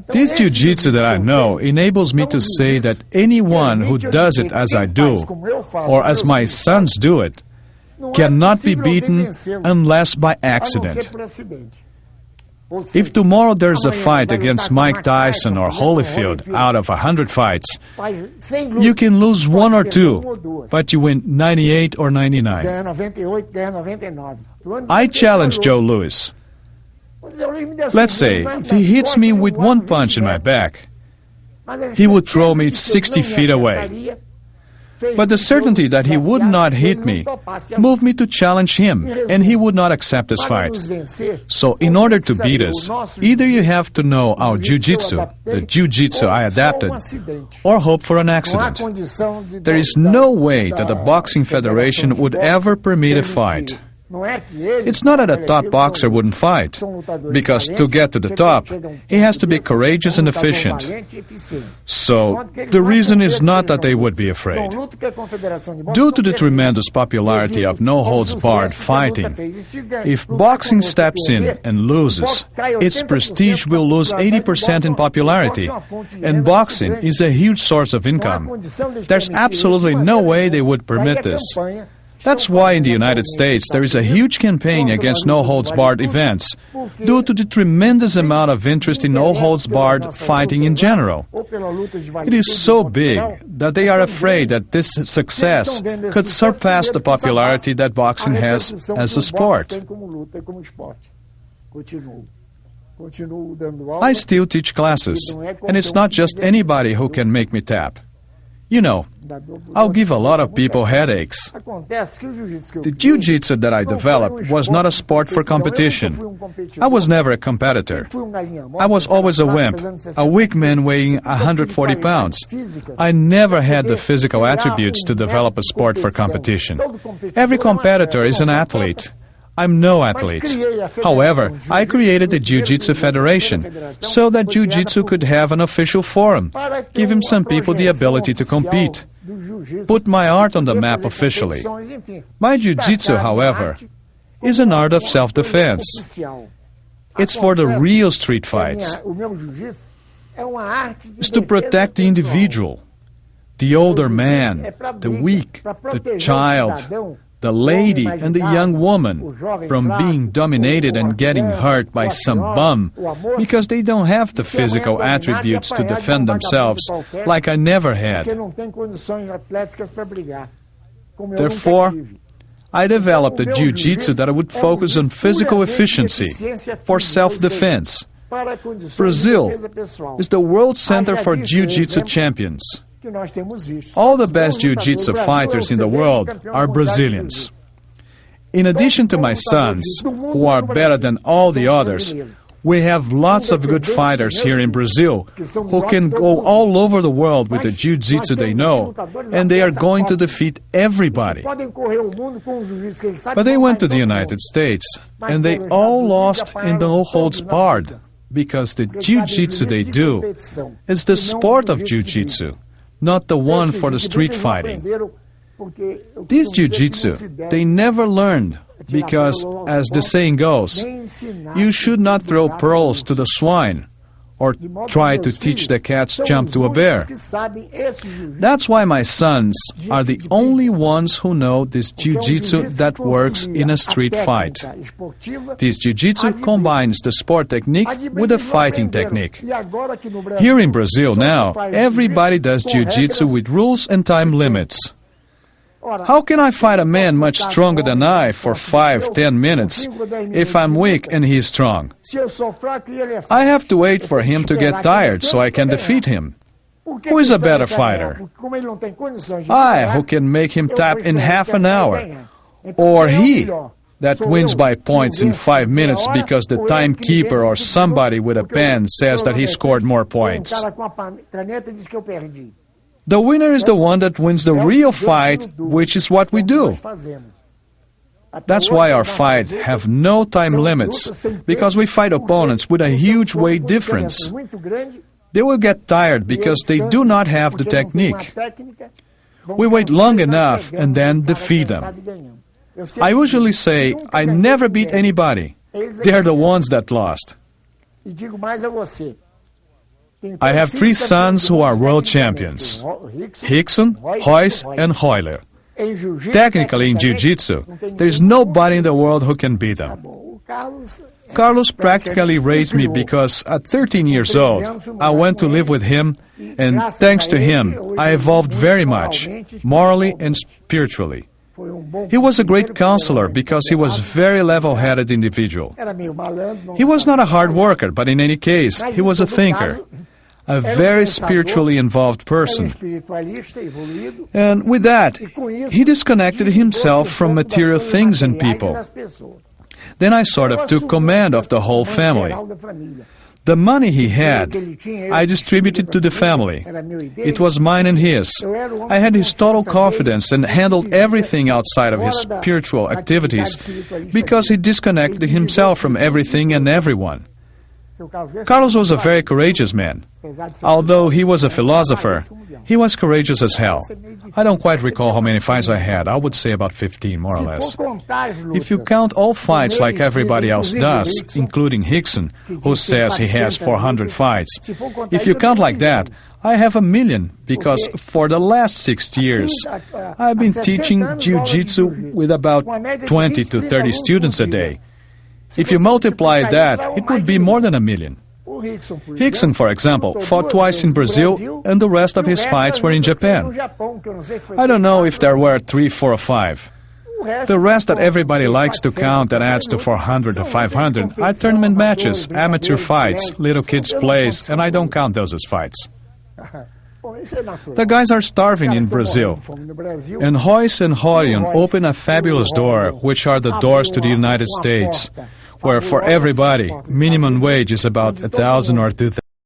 This jiu-jitsu that I know enables me to say that anyone who does it as I do, or as my sons do it, cannot be beaten unless by accident. If tomorrow there's a fight against Mike Tyson or Holyfield out of 100 fights, you can lose 1 or 2, but you win 98 or 99. I challenge Joe Louis. Let's say he hits me with 1 punch in my back. He would throw me 60 feet away. But the certainty that he would not hit me moved me to challenge him, and he would not accept this fight. So in order to beat us, either you have to know our jiu-jitsu, the jiu-jitsu I adapted, or hope for an accident. There is no way that the Boxing Federation would ever permit a fight. It's not that a top boxer wouldn't fight, because to get to the top, he has to be courageous and efficient. So, the reason is not that they would be afraid. Due to the tremendous popularity of no-holds-barred fighting, if boxing steps in and loses, its prestige will lose 80% in popularity, and boxing is a huge source of income. There's absolutely no way they would permit this. That's why in the United States there is a huge campaign against no-holds-barred events, due to the tremendous amount of interest in no-holds-barred fighting in general. It is so big that they are afraid that this success could surpass the popularity that boxing has as a sport. I still teach classes, and it's not just anybody who can make me tap. You know, I'll give a lot of people headaches. The jiu-jitsu that I developed was not a sport for competition. I was never a competitor. I was always a wimp, a weak man weighing 140 pounds. I never had the physical attributes to develop a sport for competition. Every competitor is an athlete. I'm no athlete. However, I created the Jiu-Jitsu Federation so that Jiu-Jitsu could have an official forum, giving some people the ability to compete, put my art on the map officially. My Jiu-Jitsu, however, is an art of self-defense. It's for the real street fights. It's to protect the individual, the older man, the weak, the child, the lady and the young woman from being dominated and getting hurt by some bum because they don't have the physical attributes to defend themselves like I never had. Therefore, I developed a jiu-jitsu that would focus on physical efficiency for self-defense. Brazil is the world center for jiu-jitsu champions. All the best jiu-jitsu fighters in the world are Brazilians. In addition to my sons, who are better than all the others, we have lots of good fighters here in Brazil who can go all over the world with the jiu-jitsu they know, and they are going to defeat everybody. But they went to the United States, and they all lost in the no-holds-barred, because the jiu-jitsu they do is the sport of jiu-jitsu, not the one for the street fighting. This jiu-jitsu, they never learned, because, as the saying goes, you should not throw pearls to the swine, or try to teach the cat's jump to a bear. That's why my sons are the only ones who know this jiu-jitsu that works in a street fight. This jiu-jitsu combines the sport technique with the fighting technique. Here in Brazil now, everybody does jiu-jitsu with rules and time limits. How can I fight a man much stronger than I for 5-10 minutes if I'm weak and he is strong? I have to wait for him to get tired so I can defeat him. Who is a better fighter? I, who can make him tap in half an hour, or he that wins by points in 5 minutes because the timekeeper or somebody with a pen says that he scored more points. The winner is the one that wins the real fight, which is what we do. That's why our fights have no time limits, because we fight opponents with a huge weight difference. They will get tired because they do not have the technique. We wait long enough and then defeat them. I usually say, I never beat anybody. They're the ones that lost. I have three sons who are world champions: Rickson, Royce, and Royler. Technically, in Jiu-Jitsu, there is nobody in the world who can beat them. Carlos practically raised me because at 13 years old, I went to live with him, and thanks to him, I evolved very much, morally and spiritually. He was a great counselor because he was a very level-headed individual. He was not a hard worker, but in any case, he was a thinker, a very spiritually involved person. And with that, he disconnected himself from material things and people. Then I sort of took command of the whole family. The money he had, I distributed to the family. It was mine and his. I had his total confidence and handled everything outside of his spiritual activities because he disconnected himself from everything and everyone. Carlos was a very courageous man. Although he was a philosopher, he was courageous as hell. I don't quite recall how many fights I had. I would say about 15, more or less. If you count all fights like everybody else does, including Rickson, who says he has 400 fights, if you count like that, I have 1 million, because for the last 6 years, I've been teaching Jiu-Jitsu with about 20 to 30 students a day. If you multiply that, it would be more than 1 million. Rickson, for example, fought twice in Brazil, and the rest of his fights were in Japan. I don't know if there were 3, 4, or 5. The rest that everybody likes to count that adds to 400 or 500 are tournament matches, amateur fights, little kids' plays, and I don't count those as fights. The guys are starving in Brazil, and Royce and Rorion open a fabulous door, which are the doors to the United States, where for everybody, minimum wage is about 1,000 or 2,000.